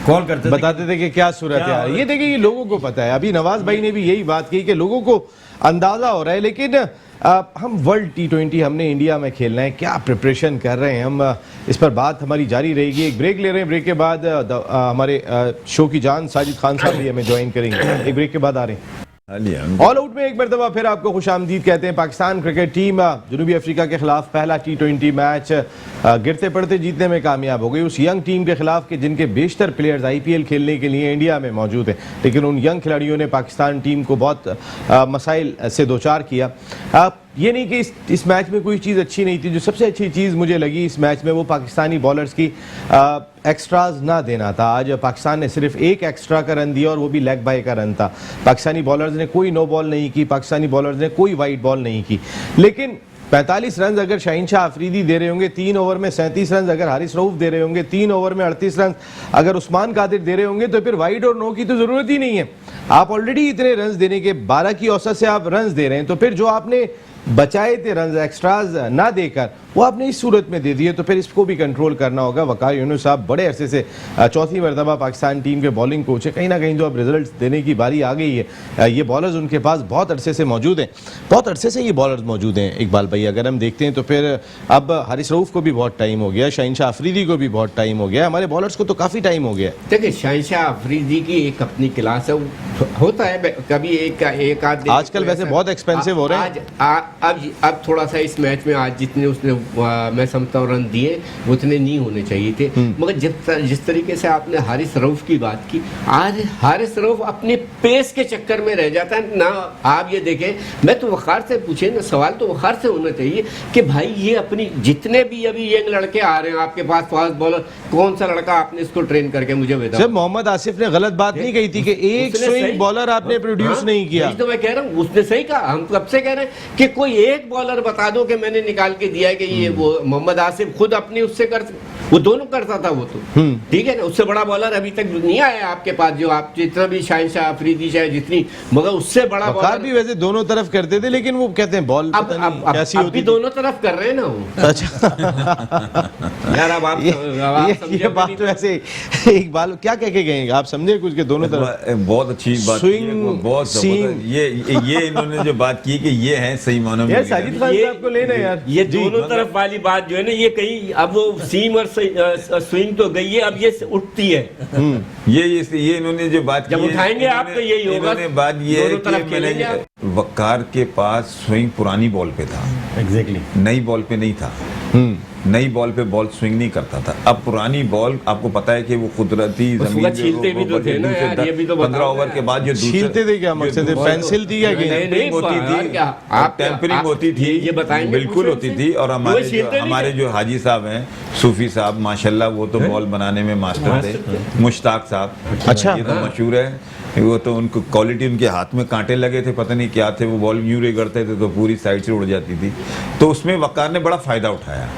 कॉल करते बताते थे कि क्या सूरत है। ये देखिए, ये लोगों को पता है। अभी नवाज भाई ने भी यही बात की कि लोगों को अंदाजा हो रहा है, लेकिन हम वर्ल्ड T20 हमने इंडिया में खेलना है, क्या प्रिपरेशन कर रहे हैं हम, इस पर बात हमारी जारी रहेगी। एक ब्रेक ले रहे हैं, ब्रेक के बाद हमारे शो की जान साजिद खान साहब भी हमें ज्वाइन करेंगे। एक ब्रेक के बाद आ रहे हैं। ऑल आउट में एक मरतबा फिर आपको खुशामदीद कहते हैं। पाकिस्तान क्रिकेट टीम जनूबी अफ्रीका के खिलाफ पहला T20 मैच गिरते पड़ते जीतने में कामयाब हो गई। उस यंग टीम के खिलाफ के जिनके बेशतर प्लेयर्स IPL खेलने के लिए इंडिया में मौजूद हैं, लेकिन उन यंग खिलाड़ियों ने पाकिस्तान टीम को बहुत मसाइल से दो चार किया। ये नहीं कि इस मैच में कोई चीज़ अच्छी नहीं थी। जो सबसे अच्छी चीज़ मुझे लगी इस मैच में वो पाकिस्तानी बॉलर्स की एक्स्ट्राज ना देना था। आज पाकिस्तान ने सिर्फ एक एक्स्ट्रा का रन दिया और वो भी लेग बाय का रन था। पाकिस्तानी बॉलर्स ने कोई नो बॉल नहीं की, पाकिस्तानी बॉलर्स ने कोई वाइड बॉल नहीं की। लेकिन 45 रन अगर शाहीनशाह अफरीदी दे रहे होंगे, 3 ओवर में 37 रन अगर हारिस रऊफ दे रहे होंगे, 3 ओवर में 38 रन अगर उस्मान कादिर दे रहे होंगे, तो फिर वाइड और नो की तो जरूरत ही नहीं है। आप ऑलरेडी इतने रन देने के 12 की औसत से आप रन दे रहे हैं, तो फिर जो आपने बचाए थे रन एक्स्ट्राज ना देकर वो आपने इस सूरत में दे दिए, तो फिर इसको भी कंट्रोल करना होगा। वकार यूनुस साहब बड़े अरसे से चौथी मरतबा पाकिस्तान टीम के बॉलिंग कोच है, कहीं ना कहीं जो अब रिजल्ट देने की बारी आ गई है। ये बॉलर्स उनके पास बहुत अरसे से मौजूद हैं, बहुत अरसे से ये बॉलर्स मौजूद हैं। इकबाल भाई अगर हम देखते हैं तो फिर अब हारिस रऊफ को भी बहुत टाइम हो गया, शाहीनशाह अफरीदी को भी बहुत टाइम हो गया, हमारे बॉलर्स को तो काफ़ी टाइम हो गया। देखिए, शाहीनशाह अफरीदी की एक अपनी क्लास है, होता है कभी एक आध। आजकल वैसे बहुत एक्सपेंसिव हो रहे हैं। अब थोड़ा सा इस मैच में आज जितने उसने मैं समझता हूँ रन दिए उतने नहीं होने चाहिए थे, मगर जिस तरीके से आपने हारिस रऊफ की बात की, आज हारिस रऊफ अपने पेस के चक्कर में रह जाता है ना। आप ये देखें, मैं तो वकार से पूछे ना, सवाल तो वकार से होना चाहिए कि भाई ये अपनी जितने भी अभी यंग लड़के आ रहे हैं आपके पास फास्ट बॉलर, कौन सा लड़का आपने इसको ट्रेन करके मुझे बताओ। जब मोहम्मद आसिफ ने गलत बात नहीं कही थी कि एक स्विंग बॉलर आपने प्रोड्यूस नहीं किया, तो मैं कह रहा हूँ उसने सही कहा। हम कब से कह रहे हैं कि कोई एक बॉलर बता दो कि मैंने निकाल के दिया है कि ये वो मोहम्मद आसिफ खुद अपनी उससे कर, वो दोनों करता था वो तो ठीक है ना। उससे बड़ा बॉलर अभी तक नहीं आया आपके पास, जो आप जितना भी शाहीनशाह अफरीदी चाहे जितनी, मगर उससे बड़ा बॉलर भी वैसे दोनों तरफ करते थे, लेकिन वो कहते हैं बॉल कैसी होती भी दोनों तरफ कर रहे हैं ना वो। अच्छा यार अब आप ये बात तो ऐसे एक बाल क्या कह के गए आप समझे कुछ के दोनों तरफ बहुत अच्छी बात बहुत ये इन्होंने जो बात की कि ये है सही मानों में साजिद खान साहब को लेना यार, ये दोनों तरफ वाली बात जो है ना, ये कहीं अब वो सीम और स्विंग तो गई है, अब ये उठती है। ये इन्होंने जो बात की, जब उठाएंगे आप तो यही होगा। इन्होंने बात ये है कि मैंने वकार के पास स्विंग पुरानी बॉल पे था, एग्जैक्टली नई बॉल पे नहीं था। नई बॉल पे बॉल स्विंग नहीं करता था। अब पुरानी बॉल आपको पता है कि वो कुदरती जमीन छीलते भी तो थे ना यार, ये भी तो 15 ओवर के बाद जो छीलते थे, क्या मकसद है, पेंसिल थी या टेम्परिंग होती थी, आप टेम्परिंग होती थी, ये बताएंगे बिल्कुल होती थी। और हमारे जो हाजी साहब हैं, सूफी साहब माशाल्लाह, वो तो बॉल बनाने में मास्टर थे। मुश्ताक साहब, अच्छा, ये तो मशहूर है, वो तो उनको क्वालिटी, उनके हाथ में कांटे लगे थे, पता नहीं क्या थे, वो बॉल यूं रगड़ते थे तो पूरी साइड से उड़ जाती थी। तो उसमें वकार ने बड़ा फायदा उठाया।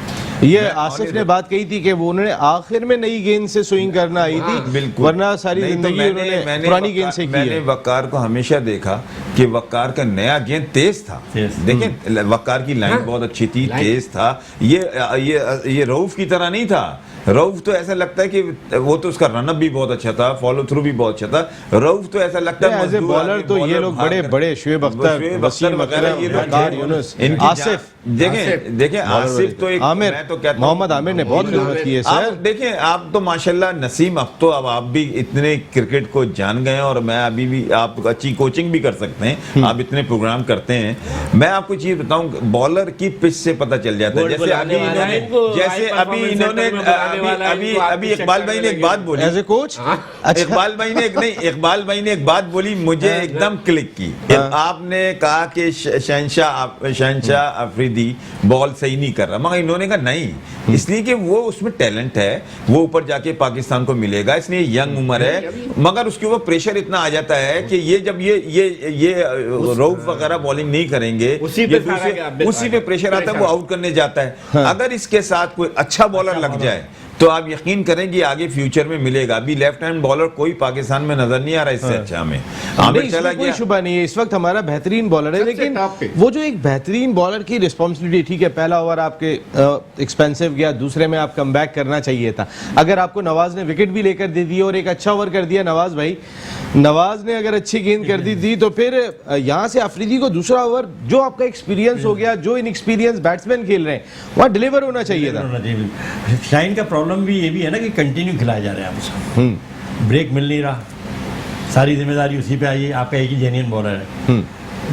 ये आसिफ ने बात कही थी कि वो उन्होंने आखिर में नई गेंद से स्विंग करना आई थी, वरना सारी जिंदगी उन्होंने पुरानी गेंद से की है। मैंने वकार को हमेशा देखा कि वकार का नया गेंद तेज था। देखें, वकार की लाइन बहुत अच्छी थी, तेज था। ये रऊफ की तरह नहीं था। रऊफ तो ऐसा लगता है कि वो तो उसका रनअप भी बहुत अच्छा था, फॉलो थ्रू भी बहुत अच्छा था। रऊफ तो ऐसा लगता है एज ए बॉलर तो ये लोग बड़े बड़े शुएब अख्तर, वसीम अख्तर, वकार यूनुस, आसिफ, देखें आसिफ तो एक, मैं तो कहता हूं- मोहम्मद आमिर ने बहुत खिदमत की है आप सर। देखिए, आप तो माशाल्लाह नसीम, अब तो अब आप भी इतने क्रिकेट को जान गए हैं और मैं अभी भी, आप अच्छी कोचिंग भी कर सकते हैं, आप इतने प्रोग्राम करते हैं। मैं आपको चीज बताऊं, बॉलर की पिच से पता चल जाता है। गोल्ड जैसे बुलाने अभी वाला है इन्होंने इनको, जैसे हाई अभी परफॉर्मेंस इन्होंने सेंटर में बुलाने वाला है अभी इनको, अभी आपके इकबाल भाई ने एक बात बोली, एज ए कोच। अच्छा, इकबाल भाई ने इकबाल भाई ने एक बात बोली, मुझे एकदम क्लिक की। हाँ। आपने कहा कि शहंशाह अफरीदी बॉल सही नहीं कर रहा, मगर इन्होंने कहा नहीं, इसलिए कि वो उसमें टैलेंट है, वो ऊपर जाके पाकिस्तान को मिलेगा, इसलिए यंग उम्र है, मगर उसके ऊपर प्रेशर इतना आ जाता है कि ये जब ये रऊफ वगैरह बॉलिंग नहीं करेंगे, उसी पे सारा क्या- उसी पे प्रेशर आता है, वो आउट करने जाता है। अगर इसके साथ कोई अच्छा बॉलर लग जाए तो आप यकीन करें कि आगे फ्यूचर में मिलेगा। अभी लेफ्ट हैंड बॉलर कोई पाकिस्तान में नजर नहीं आ रहा इससे अच्छा हमें। नहीं, आमिर इसमें चला कोई गया, शुबा नहीं है, इस वक्त हमारा बेहतरीन बॉलर है, सबसे लेकिन टॉप पे। वो जो एक बेहतरीन बॉलर की रिस्पॉन्सिबिलिटी, ठीक है पहला ओवर आपके एक्सपेंसिव गया, दूसरे में आप कम बैक करना चाहिए था। अगर आपको नवाज ने विकेट भी लेकर दे दी और एक अच्छा ओवर कर दिया नवाज भाई, नवाज ने अगर अच्छी गेंद कर दी थी तो फिर यहाँ से अफरीदी को दूसरा ओवर, जो आपका एक्सपीरियंस हो गया, जो इनएक्सपीरियंस बैट्समैन खेल रहे हैं, वहाँ डिलीवर होना चाहिए था। शाइन का प्रॉब्लम भी ये भी है ना कि कंटिन्यू खिलाए जा रहे हैं आप उसको, ब्रेक मिल नहीं रहा, सारी जिम्मेदारी उसी पे आई है। आपका एक ही जेन्युइन बॉलर है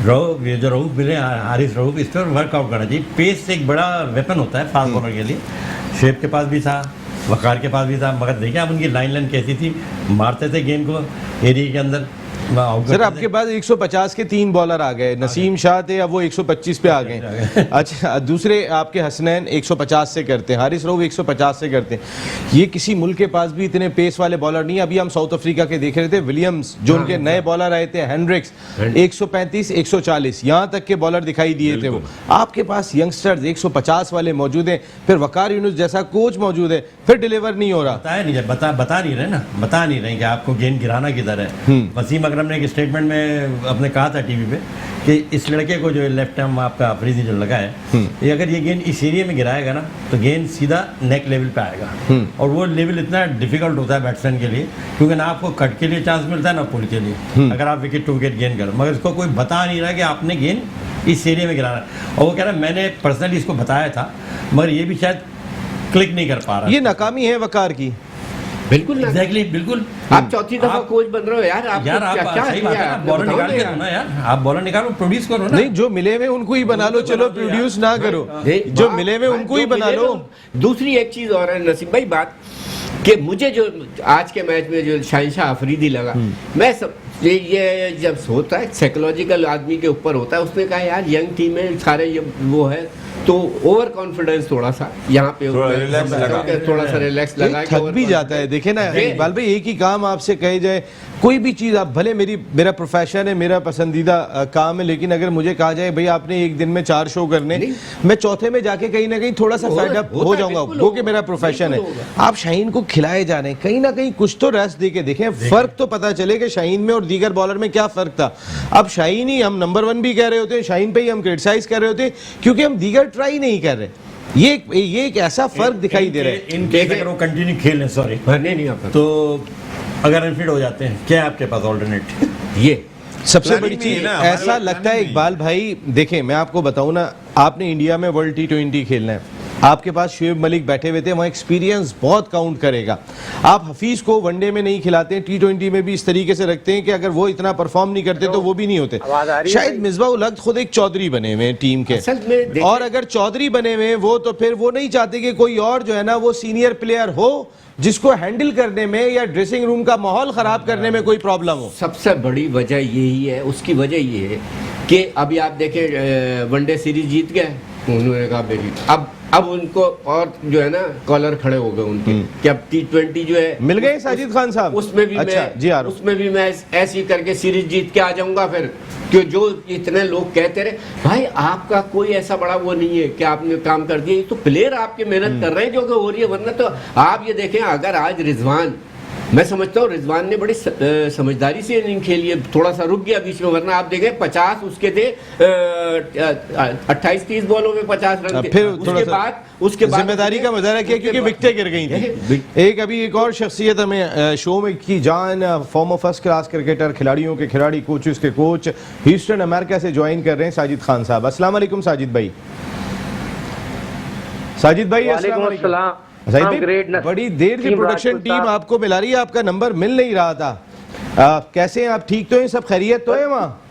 रऊफ, ये जो रऊफ मिले हारिस रऊफ, इस पर वर्कआउट करना चाहिए। पेस एक बड़ा वेपन होता है फास्ट बॉलर के लिए। शेब के पास भी था, वकार के पास भी था, मगर देखिए आप उनकी लाइन कैसी थी, मारते थे गेंद को एरिया के अंदर। सर आपके पास 150 के 3 बॉलर आ गए, नसीम शाह थे, अब वो 125 पे आ गए। अच्छा, दूसरे आपके हसनैन 150 से करते हैं, हारिस रऊफ 150 से करते हैं। ये किसी मुल्क के पास भी इतने पेस वाले बॉलर नहीं है। अभी हम साउथ अफ्रीका के देख रहे थे, विलियम्स जो उनके नए बॉलर आए थे, हेंड्रिक्स 135 140 यहाँ तक के बॉलर दिखाई दिए थे वो। आपके पास यंगस्टर्स 150 वाले मौजूद हैं, फिर वकार यूनुस जैसा कोच मौजूद है, फिर डिलीवर नहीं हो रहा। बताया नहीं, बता नहीं रहे ना, बता नहीं रहे कि आपको गेंद गिराना किधर है। वसीम अकरम ने एक स्टेटमेंट में अपने कहा था टीवी पे कि इस लड़के को जो लेफ्ट आर्म आपका अफरीदी जो लगा है, ये अगर ये गेंद इस एरिया में गिराएगा ना तो गेंद सीधा नेक लेवल पे आएगा, और वो लेवल इतना डिफिकल्ट होता है बैट्समैन के लिए, क्योंकि ना आपको कट के लिए चांस मिलता है ना पुल के लिए, अगर आप विकेट टू विकेट गेंद करो। मगर इसको कोई बता नहीं रहा कि आपने गेंद इस एरिया में गिराना है। और वो कह रहा है मैंने पर्सनली इसको बताया था, मगर ये भी शायद क्लिक नहीं कर पा रहा। ये नाकामी है वकार की। बिल्कुल ना। एग्जैक्टली, बिल्कुल। आप चौथी दफा कोच बन रहे हो यार, आप सही बात है ना, बॉलर निकाल के दो ना यार, आप बॉलर निकालो, प्रोड्यूस करो ना। नहीं, जो मिले हुए उनको ही बना लो, चलो प्रोड्यूस ना करो, जो मिले हुए उनको ही बना लो। दूसरी एक चीज और है नसीम भाई, बात कि मुझे जो आज के मैच में जो शहंशाह अफरीदी लगा, मैं सब ये जब होता है साइकोलॉजिकल आदमी के ऊपर होता है, उसने कहा यार यंग टीम में सारे ये वो है, तो ओवर कॉन्फिडेंस थोड़ा सा यहाँ पे थोड़ा रिलैक्स लगा, थोड़ा सा रिलैक्स लगा, थक भी जाता है। देखे ना इकबाल भाई, एक ही काम आपसे कहे जाए, कोई भी चीज़ आप भले मेरा प्रोफेशन है, मेरा पसंदीदा काम है, लेकिन अगर मुझे कहा जाए भाई आपने एक दिन में 4 शो करने, मैं चौथे में जाके कहीं ना कहीं थोड़ा सा फेड अप हो जाऊंगा, वो कि मेरा प्रोफेशन है। आप शाहीन को खिलाए जा रहे हैं, कहीं ना कहीं कुछ तो रेस्ट दे के देखें, फर्क तो पता चले कि शाहीन में और दीगर बॉलर में क्या फर्क था। अब शाहीन ही हम नंबर 1 भी कह रहे होते हैं, शाहीन पे ही हम क्रिटिसाइज कर रहे होते हैं, क्योंकि हम दीगर ट्राई नहीं कर रहे। ये एक ऐसा फर्क दिखाई दे रहा है। इनके अगर वो कंटिन्यू खेल लें, सॉरी नहीं आता तो अगर अनफिट हो जाते हैं, क्या है आपके पास ऑल्टरनेट? ये सबसे प्लानिंग बड़ी नहीं है चीज ना, हमारे ऐसा पास लगता है प्लानिंग इकबाल भाई, देखें मैं आपको बताऊं ना, आपने इंडिया में वर्ल्ड T20 खेलना है, आपके पास शुएब मलिक बैठे हुए थे, वहाँ एक्सपीरियंस बहुत काउंट करेगा। आप हफीज को वनडे में नहीं खिलाते हैं, T20 में भी इस तरीके से रखते हैं कि अगर वो इतना परफॉर्म नहीं करते तो वो भी नहीं होते। शायद मिसबाह उल हक खुद एक चौधरी बने हुए हैं टीम के, असल में देखिए- और अगर चौधरी बने हुए हैं वो, तो फिर वो नहीं चाहते कि कोई और जो है ना वो सीनियर प्लेयर हो जिसको हैंडल करने में या ड्रेसिंग रूम का माहौल खराब करने में कोई प्रॉब्लम हो। सबसे बड़ी वजह यही है, उसकी वजह ये है कि अभी आप देखें वनडे सीरीज जीत गए, उन्होंने कहा मेरी अब उनको और जो है ना कॉलर खड़े हो गए उनके कि अब T20 जो है मिल गए साजिद खान साहब, उसमें भी अच्छा जी आ रहा हूं। उसमें भी मैं ऐसी करके सीरीज जीत के आ जाऊंगा। फिर क्यों जो इतने लोग कहते रहे भाई आपका कोई ऐसा बड़ा वो नहीं है कि आपने काम कर दिया, ये तो प्लेयर आपके मेहनत कर रहे हैं जो कि हो रही है। वरना तो आप ये देखें, अगर आज रिजवान, मैं समझता हूँ रिजवान ने बड़ी समझदारी से इनिंग खेली है, थोड़ा सा रुक गया बीच में, वरना आप देखें 50 उसके थे 28-30 बॉलों में 50 रन थे। फिर उसके बाद जिम्मेदारी का मुजाहरा किया क्योंकि विकेटें गिर गई थी। एक और शख्सियत हमें शो में की जान, फॉर्मर फर्स्ट क्लास क्रिकेटर, खिलाड़ियों के खिलाड़ी, कोचेस के कोच, ह्यूस्टन अमेरिका से ज्वाइन कर रहे हैं साजिद खान साहब। अस्सलाम वालेकुम साजिद भाई। साजिद भाई वालेकुम अस्सलाम अस्सलाम। साजिद I'm भाई, great, नसीम। बड़ी देर से टीम प्रोडक्शन राजपूत टीम साहब। आपको मिला रही है, आपका नंबर मिल नहीं रहा था। कैसे हैं आप, ठीक तो हैं, सब खैरियत तो है वहाँ?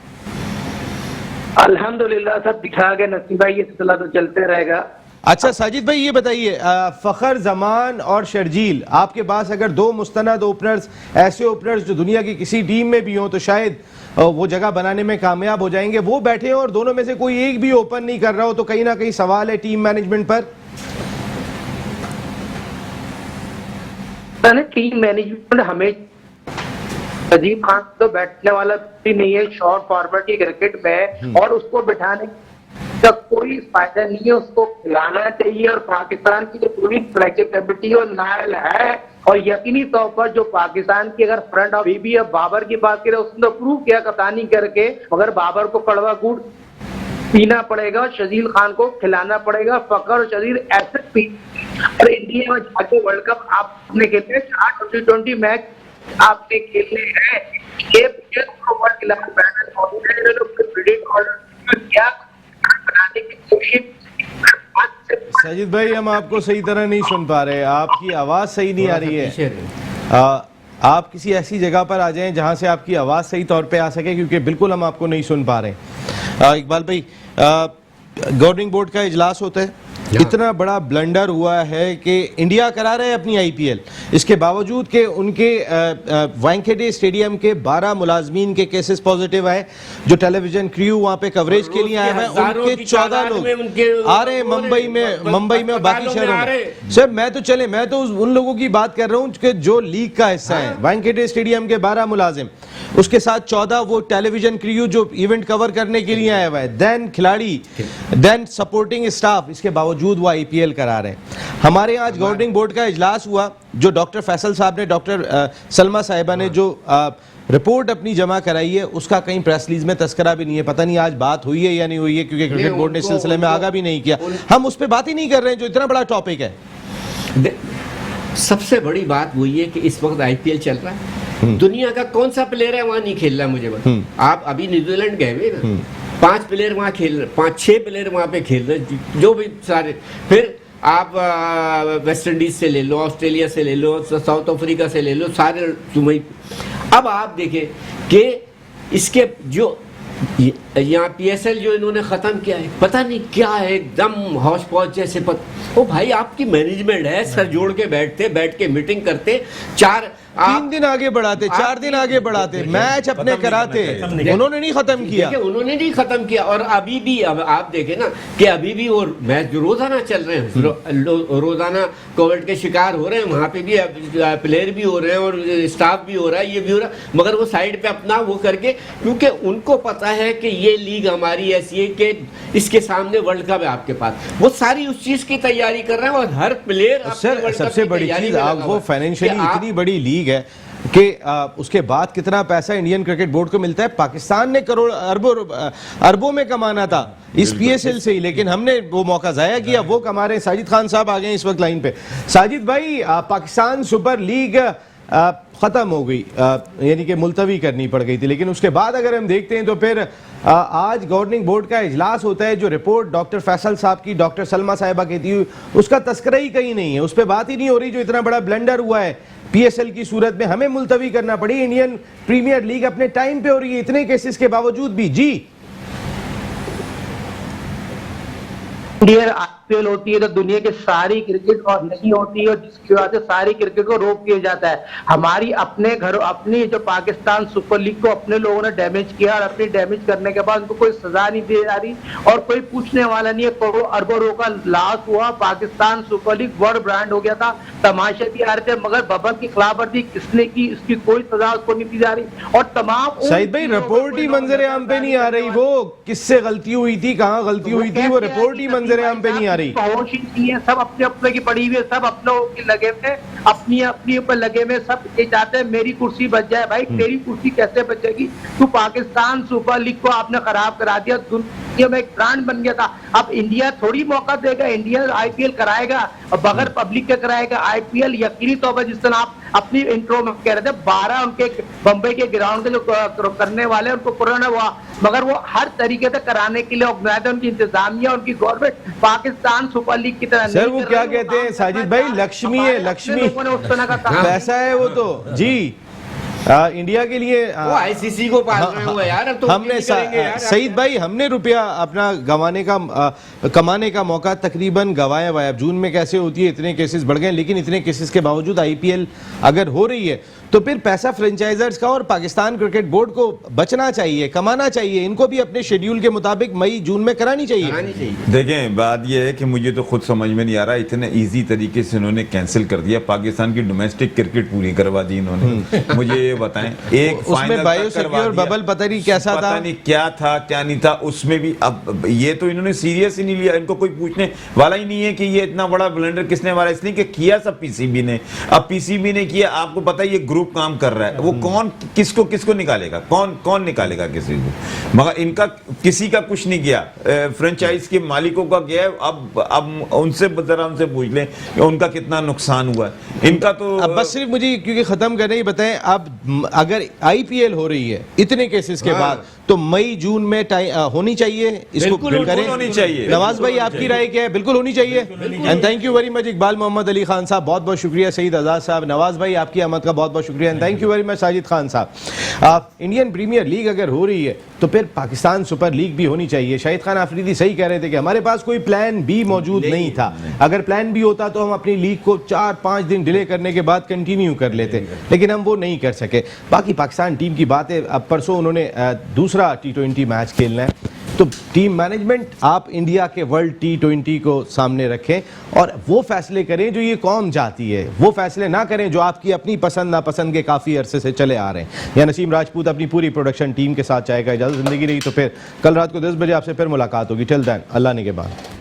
अल्हम्दुलिल्लाह सब दिखा गए नसीम भाई, ये सिलसिला तो चलते रहेगा। अच्छा साजिद भाई ये बताइए, फखर जमान और शर्जील, आपके पास अगर दो मुस्तनद ओपनर्स, ऐसे ओपनर्स जो दुनिया की किसी टीम में भी हों तो शायद वो जगह बनाने में कामयाब हो जाएंगे, वो बैठे हैं और दोनों में से कोई एक भी ओपन नहीं कर रहा हो, तो कहीं ना कहीं सवाल है टीम मैनेजमेंट पर। टीम मैनेजमेंट हमें, अजीब खान तो बैठने वाला भी नहीं है शॉर्ट फॉर्मेट की क्रिकेट में, और उसको बिठाने का कोई फायदा नहीं है, उसको खिलाना चाहिए। और पाकिस्तान की जो पूरी फ्लेक्सिबिलिटी और नायल है, और यकीनी तौर पर जो पाकिस्तान की अगर फ्रंट अभी भी अब बाबर की बात करें, उसने तो प्रूव किया कप्तानी करके, मगर बाबर को कड़वा गुड़ पीना पड़ेगा, शजील खान को खिलाना पड़ेगा। फकर और शजील ऐसे पी, और इंडिया में जाके वर्ल्ड कप आपने खेले 4 T20 मैच आपने खेलने हैं, ये वर्ल्ड क्लास बैटर क्या बनाने की कोशिश। साजिद भाई हम आपको सही तरह नहीं सुन पा रहे, आपकी आवाज़ सही नहीं आ रही है। आप किसी ऐसी जगह पर आ जाएं जहां से आपकी आवाज़ सही तौर पे आ सके, क्योंकि बिल्कुल हम आपको नहीं सुन पा रहे। इकबाल भाई, गवर्निंग बोर्ड का इजलास होता है, इतना बड़ा ब्लंडर हुआ है कि इंडिया करा रहे हैं अपनी IPL, इसके बावजूद कि उनके वानखेड़े स्टेडियम के 12 मुलाजमीन के केसेस पॉजिटिव आए, जो टेलीविजन क्रू वहां पे कवरेज के लिए आए हैं, उनके 14 लोग आ रहे हैं मुंबई में बाकी शहरों में। सर मैं तो उन लोगों की बात कर रहा हूँ कि जो लीग का हिस्सा है, वानखेड़े स्टेडियम के 12 मुलाजिम, उसके साथ 14 वो टेलीविजन क्रू जो इवेंट कवर करने के लिए आया हुआ है, देन खिलाड़ी, देन सपोर्टिंग स्टाफ, इसके बावजूद वो IPL करा रहे हैं। हमारे यहाँ आज गवर्निंग बोर्ड का इजलास हुआ, जो डॉक्टर फैसल साहब ने, डॉक्टर सलमा साहिबा ने जो रिपोर्ट अपनी जमा कराई है, उसका कहीं प्रेस रिलीज में तस्करा भी नहीं है। पता नहीं आज बात हुई है या नहीं हुई है, क्योंकि क्रिकेट बोर्ड ने इस सिलसिले में आगाह भी नहीं किया। हम उस पर बात ही नहीं कर रहे हैं जो इतना बड़ा टॉपिक है। सबसे बड़ी बात वही है कि इस वक्त IPL चल रहा है, दुनिया का कौन सा प्लेयर है वहां नहीं खेल रहा है, मुझे बताओ। आप अभी न्यूजीलैंड गए हुए ना, 5 प्लेयर वहां खेल रहे, 5-6 प्लेयर वहां पे खेल रहे, जो भी सारे। फिर आप वेस्ट इंडीज से ले लो, ऑस्ट्रेलिया से ले लो, साउथ अफ्रीका से ले लो, सारे तुम्हें। अब आप देखें कि इसके जो यहाँ PSL जो इन्होंने खत्म किया है, पता नहीं क्या है, एकदम हौश पौच जैसे। ओ भाई, आपकी मैनेजमेंट है, सर जोड़ के बैठ के मीटिंग करते, 3 दिन आगे बढ़ाते, 4 दिन आगे बढ़ाते, मैच अपने कराते, उन्होंने नहीं खत्म किया। उन्होंने नहीं खत्म किया। और अभी भी अब आप देखें ना कि अभी भी वो मैच जो रोजाना चल रहे हैं, रोजाना कोविड के शिकार हो रहे हैं, वहां पे भी प्लेयर भी हो रहे हैं और स्टाफ भी हो रहा है, ये भी हो रहा है, मगर वो साइड पे अपना वो करके, क्योंकि उनको पता है कि ये लीग हमारी ऐसी है कि इसके सामने वर्ल्ड कप है आपके पास, वो सारी उस चीज की तैयारी कर रहे हैं। और हर प्लेयर सर सबसे बड़ी चीज, आप वो फाइनेंशियली इतनी बड़ी लीग है कि उसके बाद कितना पैसा इंडियन क्रिकेट बोर्ड को मिलता है। पाकिस्तान ने करोड़ अरबों में कमाना था इस PSL से ही, लेकिन हमने वो मौका जाया किया। वो कमा रहे हैं। साजिद खान साहब आ गए इस वक्त लाइन पे। साजिद भाई, पाकिस्तान सुपर लीग ख़त्म हो गई, यानी कि मुलतवी करनी पड़ गई थी, लेकिन उसके बाद अगर हम देखते हैं तो फिर आज गवर्निंग बोर्ड का इजलास होता है। जो रिपोर्ट डॉक्टर फैसल साहब की, डॉक्टर सलमा साहिबा कहती हुई, उसका तस्करा ही कहीं नहीं है, उस पर बात ही नहीं हो रही। जो इतना बड़ा ब्लंडर हुआ है PSL की सूरत में, हमें मुलतवी करना पड़ी। इंडियन प्रीमियर लीग अपने टाइम पे हो रही है, इतने केसेस के बावजूद भी। जी, इंडियन IPL होती है तो दुनिया के सारी क्रिकेट और नहीं होती है, और जिसकी वजह से सारी क्रिकेट को रोक किया जाता है। हमारी अपने घरों, अपनी जो पाकिस्तान सुपर लीग को अपने लोगों ने डैमेज किया, और अपनी डैमेज करने के बाद उनको कोई सजा नहीं दी जा रही, और कोई पूछने वाला नहीं है। करोड़ों अरबों रुपए का लॉस हुआ, Pakistan super league world brand हो गया था, तमाशे भी आ रहे थे, मगर बबल की खिलाफवर्जी किसने की, इसकी कोई सजा उसको नहीं दी जा रही। और तमाम सईद भाई, रिपोर्ट ही मंजर आम पे नहीं आ रही। वो किससे गलती हुई थी, कहाँ गलती हुई थी, वो रिपोर्ट ही मंजर आम पे नहीं आ रही। होश ही नहीं है, सब अपने अपने की पड़ी हुई है, सब अपनों की लगे में, अपनी अपनी ऊपर लगे में, सब ये चाहते हैं मेरी कुर्सी बच जाए। भाई तेरी कुर्सी कैसे बचेगी? तू पाकिस्तान सुपर लीग को आपने खराब करा दिया, इंडिया में एक ब्रांड बन गया था। अब इंडिया थोड़ी मौका देगा, इंडिया आईपीएल कराएगा और बगैर पब्लिक के कराएगा आईपीएल। यकीनी तौर पर जिस तरह आप अपनी इंट्रो में कह रहे थे 12 उनके बम्बई के ग्राउंड के जो करने वाले उनको कोरोना हुआ, मगर वो हर तरीके से कराने के लिए ऑर्गेनाइजर, उनकी इंतजामिया, उनकी गवर्नमेंट पाकिस्तान सुपर लीग की तरह सर वो क्या कहते हैं साजिद भाई, लक्ष्मी है, लक्ष्मी लोगों ने उस तरह का काम पैसा है वो तो जी। इंडिया के लिए वो आईसीसी को पाल रहे हो यार, अब तो हमने ये करेंगे यार। सईद भाई हमने रुपया अपना कमाने का मौका तकरीबन गवाया हुआ है। अब जून में कैसे होती है, इतने केसेस बढ़ गए, लेकिन इतने केसेस के बावजूद आईपीएल अगर हो रही है तो फिर पैसा फ्रेंचाइजर्स का और पाकिस्तान क्रिकेट बोर्ड को बचना चाहिए, कमाना चाहिए। इनको भी अपने शेड्यूल के मुताबिक मई जून में करानी चाहिए। देखें बात यह है कि मुझे तो खुद समझ में नहीं आ रहा, इतने इजी तरीके से उन्होंने कैंसिल कर दिया। पाकिस्तान की डोमेस्टिक क्रिकेट पूरी करवा दी इन्होंने। मुझे ये बताएं, एक उसमें बायोसिक्योर बबल पता नहीं कैसा था, पता नहीं क्या था क्या नहीं था उसमें भी। अब ये तो इन्होंने सीरियस ही नहीं लिया, इनको कोई पूछने वाला ही नहीं है कि ये इतना बड़ा ब्लंडर किसने मारा, इसलिए कि किया सब पीसीबी ने। अब पीसीबी ने किया, आपको पता है ये ग्रुप काम कर रहा है, वो कौन किसको निकालेगा, कौन निकालेगा किसी को, मगर इनका किसी का कुछ नहीं किया। फ्रेंचाइज के मालिकों का गया है, अब उनसे जरा उनसे पूछ लें कि उनका कितना नुकसान हुआ है। इनका तो अब बस सिर्फ मुझे क्योंकि खत्म करने ही बताएं, अब अगर आईपीएल हो रही है इतने केसेस के बाद तो मई जून में होनी चाहिए, इसको बिल्कुल होनी चाहिए। नवाज भाई आपकी राय क्या है? बिल्कुल होनी चाहिए। And thank you very much Iqbal Mohammad Ali Khan साहब, बहुत बहुत शुक्रिया। सईद आजाद साहब, नवाज भाई आपकी आमद का बहुत बहुत शुक्रिया। And thank you very much Sajid Khan साहब। इंडियन प्रीमियर लीग अगर हो रही है तो फिर पाकिस्तान सुपर लीग भी होनी चाहिए। शाहिद खान आफरीदी सही कह रहे थे कि हमारे पास कोई प्लान बी मौजूद नहीं था। अगर प्लान बी होता तो हम अपनी लीग को 4-5 दिन डिले करने के बाद कंटिन्यू कर लेते, लेकिन हम वो नहीं कर सके। बाकी पाकिस्तान टीम की बात है, अब परसों उन्होंने दूसरा T20 मैच खेलना है, तो टीम मैनेजमेंट आप इंडिया के वर्ल्ड T20 को सामने रखें और वो फैसले करें जो ये कौम चाहती है, वो फैसले ना करें जो आपकी अपनी पसंद नापसंद के काफ़ी अरसे से चले आ रहे हैं। या नसीम राजपूत अपनी पूरी प्रोडक्शन टीम के साथ चाहेगा। इजाज़त, ज़िंदगी रही तो फिर कल रात को 10 बजे आपसे फिर मुलाकात होगी। टिल देन अल्लाह निगहबान।